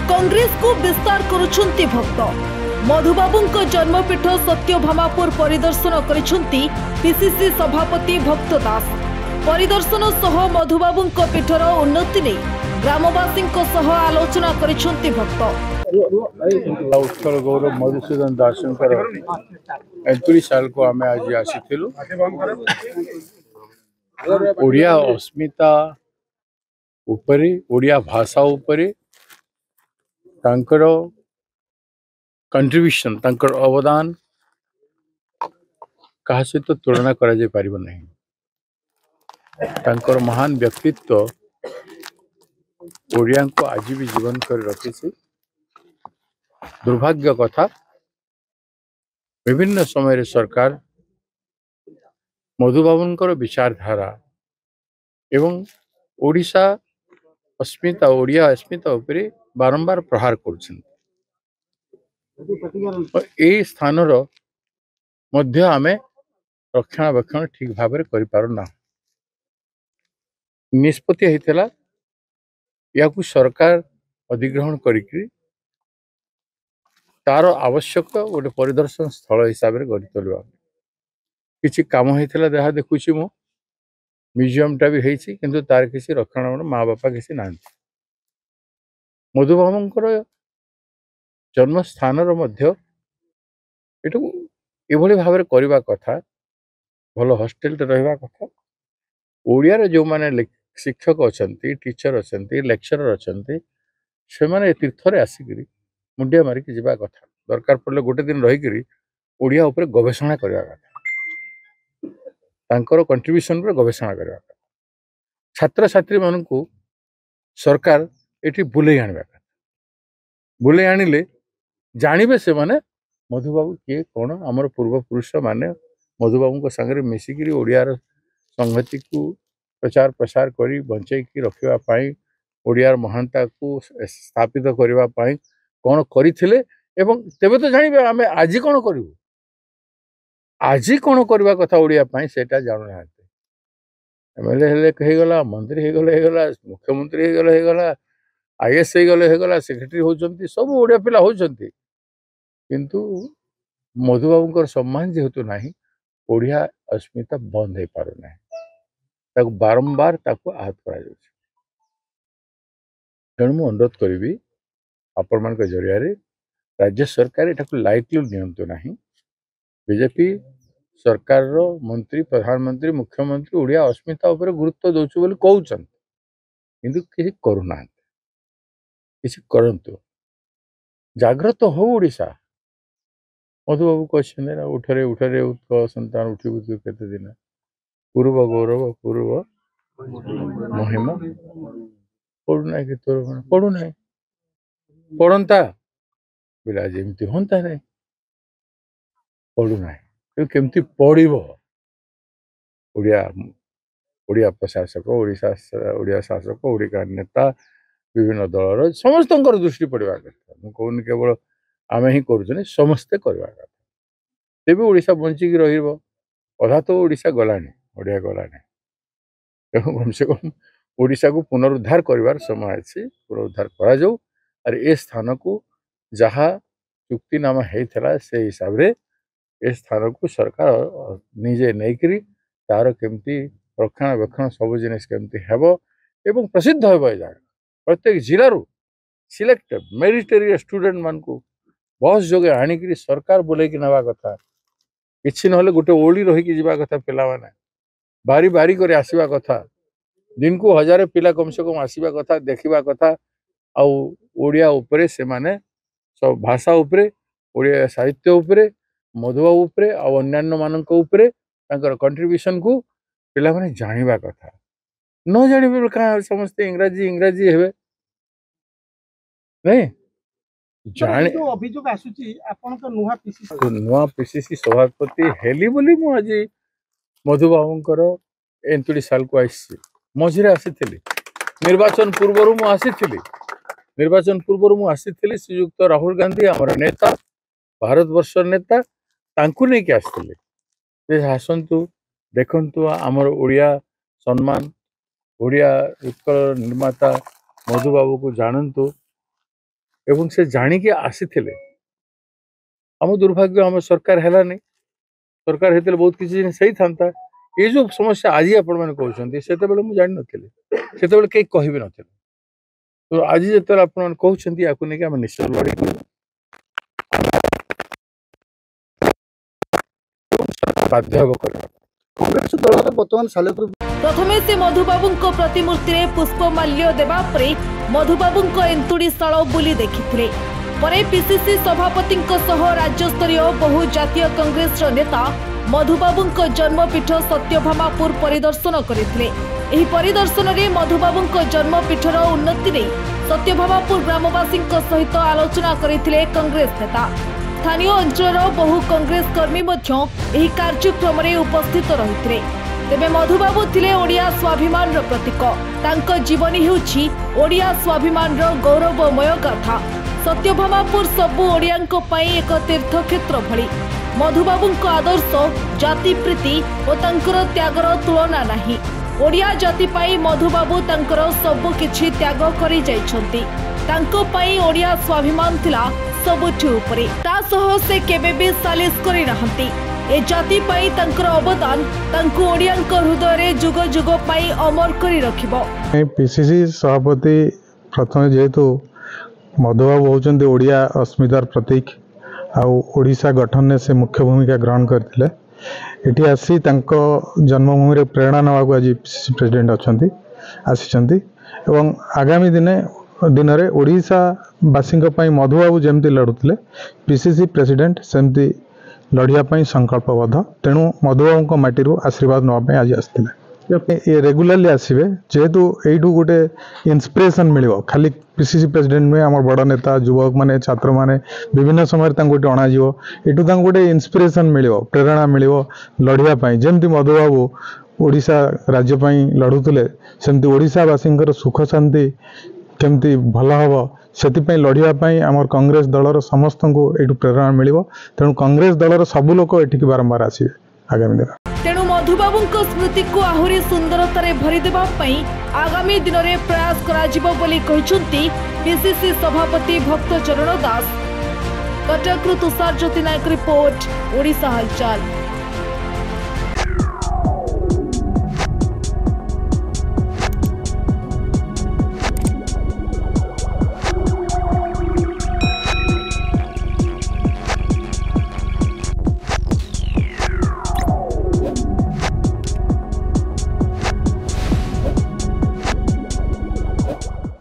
कांग्रेस को विस्तार करुछंती भक्त मधुबाबूंक जन्मपीठ सत्यभामापुर परिदर्शन करिछंती पीसीसी सभापति भक्त दास। परिदर्शन सह मधुबाबूंक पीठर उन्नति नै ग्रामवासींक सह आलोचना करिछंती भक्त। उत्कल गौरव मधुसूदन दासंकर 35 साल को आम आज आसी ओडिया अस्मिता उपरे ओडिया भाषा उपरे तांकर कंट्रीब्यूशन तांकर अवदान कहा सहित तुलना करा जाय परिबो नहीं। तांकर महान व्यक्तित्व ओडिया को आज भी जीवन कर रखी। दुर्भाग्य कथा विभिन्न समय सरकार मधुबाबूंकर विचारधारा एवं ओडिशा अस्मिता ओडिया अस्मिता उपरे बारंबार प्रहार कर स्थान मध्य आमे रक्षणाबेक्षण ठीक भाव कर पारना। निष्पत्ति होता या सरकार अधिग्रहण करी तार आवश्यक गोटे परिदर्शन स्थल हिसाब से गढ़ी तोलवा किसी काम होता जहाँ देखुची मु म्यूजियम टा भी होती किंतु तार किसी रक्षण माँ बापा किसी ना। मधुबाबूंकर जन्म स्थान एभली भाव करने कथा भल हॉस्टेल रहा कथा। ओडिया जो माने शिक्षक अच्छा टीचर अच्छा लेक्चरर अच्छा से माने तीर्थ आसिक मुंडिया मारिक जावा कथा। दरकार पड़े गोटे दिन रहीकि ओडिया उपर गवेषणा करवा कथा तांकर कंट्रीब्यूशन पर गवेषणा करवा कथा। छात्र छात्री मान सरकार ये बुले आने बुले आनिले जानवे से माने मधुबाबू किए कौन आमर पूर्वपुरुष माने मधुबाबू सागर मिसिकी ओडियार संहति को प्रचार प्रसार करी बंचई रखापी ओडियार महानता को स्थापित करने कौन करते तेबे तो जानवे आम आज कौन करूँ आज कौन करवा कथा ओडिया सेटा जानूना। एमएलए हेले मंत्री होगला मुख्यमंत्री होगला आईएएस होगला सेक्रेटरी होती सब ओडिया पिला होती किंतु मधुबाबूंकर सम्मान जेहेतु नाही ओडिया अस्मिता बंद हो पारना बारंबार आहत कर। तेणु मुझे अनुरोध करी आपण मान जरिया राज्य सरकार एटा लाइटली नियंतु नाही। बीजेपी सरकार रो मंत्री प्रधानमंत्री मुख्यमंत्री ओडिया अस्मिता उपर गुरुत्व दौचु बोली कहउछन किंतु किसी करूना किसी करंतु जागृत हो ओडिशा। मधुबाबू कहते उठरे उठरे उत्कल संतान उठी बुझ केते दिन पूर्व गौरव पूर्व महिमा पढ़ुना कि तोर पढ़ुना पढ़ता बोले आज एमती हंता नहीं पढ़ुना केमती पढ़ो ओडिया ओडिया प्रशासक ओडिया शासक ओडिया नेता विभिन्न दलर समस्त दृष्टि पड़ा कथा मुझे कहूनी केवल आम ही कर समस्ते करवा कथा तेज ओडिशा बंचिकी रहा तो ओडिशा गलानी ओडिया गलानी तेणु कम से कम ओडिशा को पुनरुद्धार कर समय अच्छी पुनरुद्धार करा जाऊ और ए स्थान को जहाँ चुक्तिनामा होता से हिसाब से ए स्थान को सरकार निजे नहींकरी तार केमती रक्षणाबेक्षण सब जिनिस केमती हेब एवं प्रसिद्ध हेब ए जगह प्रत्येक जिलूर सिलेक्ट मेरिटरी स्टूडेंट मान को बस जोगे आणिक सरकार बुलेकी नवा कथा किसी ना गोटे ओली रहीकि जावा कथा पिला माने बारी बारी कर आसवा कथा दिन को 1000 पिला कम से कम आसवा कथा देखा कथा आउ ओडिया उपरे से माने सब भाषा उपरे ओडिया साहित्य उपरे मधुबाबू उपरे आ अन्यान्य मानक उपरे तांकर कंट्रीब्यूशन को पिला माने जानिबा कथा न जानिबे का समस्त इंग्राजी इंग्राजी हेबे नहीं जाने अभियोग आसुची आपण तो नुआ पीसीसी सभापति हेली बोली मु आज मधुबाबूंकर 39 साल को आसी मझिरे आसी निर्वाचन पूर्व मु आसी निर्वाचन पूर्व मु आसी श्रीयुक्त राहुल गांधी आमर नेता भारत वर्ष नेता तांकु नहीं कि आसते आसतु देखंतु आमर ओडिया सम्मान ओडिया उत्कल निर्माता मधुबाबू को जानतु एवं से जाणिकी आसीथिले आम दुर्भाग्य आम सरकार हेलानी सरकार हेतले बहुत किसी जिनिस सही थांता ये जो समस्या आज आपण मैंने कहउछंती सेते बेले मु जानि नथिले सेते बेले के कहिबे नथिले तो आज जेते आपण मैंने कहउछंती याकु ने कि हम निश्चित लड़ी बाध्य हो कर कांग्रेस दल बर्तमान सालेपुर प्रथमे से मधुबाबू प्रतिमूर्ति रे पुष्पमाल्य देवा परे मधुबाबू एंतुड़ीशाल बुली देखिथिले परे पीसीसी सभापति राज्यस्तरीय बहु जातीय कांग्रेस नेता मधुबाबू जन्मपीठ सत्यभामापुर परिदर्शन करथिले। एही परिदर्शन रे मधुबाबू जन्मपीठर उन्नति रे सत्यभामापुर ग्रामवासी सहित आलोचना करथिले कांग्रेस नेता। स्थानीय अंचल बहु कांग्रेस कर्मी मध्य एही कार्यक्रम रे उपस्थित रहिथिले। तेबे मधुबाबू थिले ओडिया स्वाभिमान प्रतीक तांको जीवनी हेउछि ओडिया स्वाभिमान गौरवमय गाथा। सत्यभामापुर सबु ओडियांको पई एक तीर्थक्षेत्र भली मधुबाबू आदर्श जाति प्रीति और तांकर त्यागर तुलना नाही। ओडिया जाति पाई मधुबाबू तांकर सबु किछि त्याग करि जाइछंती। तांको पई ओडिया स्वाभिमान थिला सबुठी उपरे ता सह से केबे भी सालिस करि रहंती। ए जाति पाई तांकर अवदान तांको ओडियांक हृदय रे जुग जुग पाई अमर करि रखिबो। पीसीसी सभापति प्रथम जेहेतु मधुबाबू होचंदी ओडिया अस्मितार प्रतीक आउ ओडिशा गठन में से मुख्य भूमिका ग्रहण करथिले। एठी आसी तांको जन्मभूमि रे प्रेरणा नवाको आज पीसीसी प्रेसिडेंट अछंती आसीचंती एवं आगामी दिन रे ओडिशा वासिंक पई मधुबाबू जेमती लडुथिले पीसीसी प्रेसिडेंट सेमती लड़िया पई संकल्पबद्ध। तेणु मधुबाबू माटी आशीर्वाद नवा आज आसथिले। ये रेगुलारली आसबे जेहेतु यू गोटे इन्स्पिरेशन मिलो खाली पीसीसी प्रेसिडेंट में आम बड़ नेता युवक माने छात्र माने विभिन्न समय गोटे अणाज यू गोटे इन्स्पिरेशन मिलो प्रेरणा मिलो लड़िया जमती मधुबाबू ओडिशा राज्य लड़ुले सेमती ओडिशावासी सुख शांति केमती भल हम से लड़ाई आम कांग्रेस दलर समस्त को यू प्रेरणा मिलो। तेणु कांग्रेस दलर सबू लोक एठिक बारंबार आसबे आगामी दिन। तेणु मधुबाबू स्मृति को आहरी सुंदरतार भरीदेवा आगामी दिन में प्रयास कराजिबो बोली कहिसंती पीसीसी सभापति भक्तचरण दास। कटकरू तुषार ज्योति नायक रिपोर्ट ओडिशा हलचल।